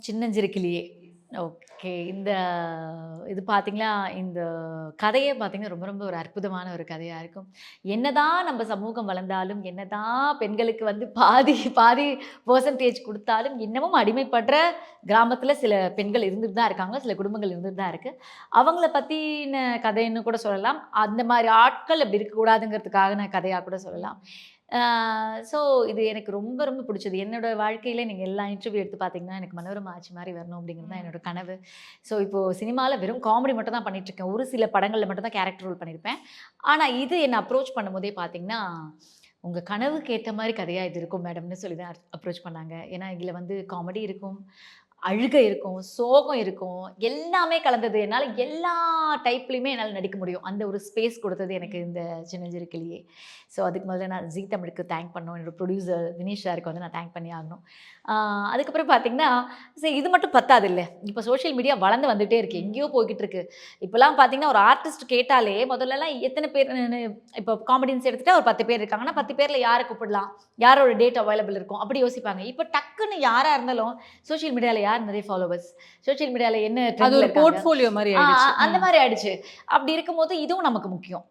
சின்னஞ்சிறு கிளியே. ஓகே. இது பார்த்தீங்களா, இந்த கதையே பார்த்தீங்கன்னா, ரொம்ப ரொம்ப ஒரு அற்புதமான ஒரு கதையா இருக்கும். என்னதான் நம்ம சமூகம் வளர்ந்தாலும், என்னதான் பெண்களுக்கு வந்து பாதி பாதி பெர்சன்டேஜ் குடுத்தாலும், இன்னமும் அடிமைப்படுற கிராமத்தில சில பெண்கள் இருந்துட்டு தான் இருக்காங்க. சில குடும்பங்கள் இருந்துட்டு தான் இருக்கு. அவங்கள பத்தின கதைன்னு கூட சொல்லலாம். அந்த மாரி ஆட்கள் அப்படி இருக்கக்கூடாதுங்கிறதுக்கான கதையா கூட சொல்லலாம். ஆ ஸோ இது எனக்கு ரொம்ப ரொம்ப பிடிச்சது. என்னோட வாழ்க்கையில நீங்க எல்லா இன்டர்வியூ எடுத்து பார்த்தீங்கன்னா, எனக்கு மனோரமா ஆச்சி மாரி வரணும் அப்படிங்கிறது தான் என்னோட கனவு. ஸோ இப்போ சினிமால வெறும் காமெடி மட்டும் தான் பண்ணிட்டுருக்கேன். ஒரு சில படங்கள்ல மட்டும் தான் கேரக்டர் ரோல் பண்ணியிருப்பேன். ஆனா இது என்ன அப்ரோச் பண்ணும்போதே பார்த்தீங்கன்னா, "உங்க கனவுக்கு ஏத்த மாரி கதையா இது இருக்கும் மேடம்னு" சொல்லி தான் அப்ரோச் பண்ணாங்க. ஏன்னா இதுல வந்து காமெடி இருக்கும், அழுகை இருக்கும், சோகம் இருக்கும், எல்லாமே கலந்தது. என்னால எல்லா டைப்லயுமே என்னால நடிக்க முடியும். அந்த ஒரு ஸ்பேஸ் குடுத்தது எனக்கு இந்த சின்னஞ்சிறு கிளியே. ஸோ அதுக்கு முதல்ல நான் ஜீ தமிழுக்கு தேங்க் பண்ணணும். என்னோட ப்ரொடியூசர் தினேஷ் சாருக்கு வந்து நான் தேங்க் பண்ணி ஆகணும். ஆ அதுக்கப்புறம் பார்த்தீங்கன்னா, சரி இது மட்டும் பத்தாதுல்ல. இப்ப சோசியல் மீடியா வளர்ந்து வந்துட்டே இருக்கு. எங்கேயோ போய்க்கிட்டு இருக்கு. இப்பலாம் பார்த்தீங்கன்னா, ஒரு ஆர்டிஸ்ட் கேட்டாலே முதல்லலாம் எத்தன பேருன்னு இப்போ காமெடியன்ஸ் எடுத்துட்டா ஒரு 10 பேர் இருக்காங்கன்னா, 10 பேர்ல யார கூப்பிடலாம்? யாரோட டேட் அவைலபிள் இருக்கும்? அப்படி யோசிப்பாங்க. இப்ப டக்குன்னு யாரா இருந்தாலும் சோசியல் மீடியால யார் நிறைய ஃபாலோவர்ஸ்? சோசியல் மீடியால என்ன அது ட்ரெண்ட்ல ஒரு இருக்காங்க? போர்ட்ஃபோலியோ மாரி ஆ, ஆயிடுச்சு. அந்த மாரி ஆயிடுச்சு. அப்படி இருக்கும்போது இதுவும் நமக்கு முக்கியம்.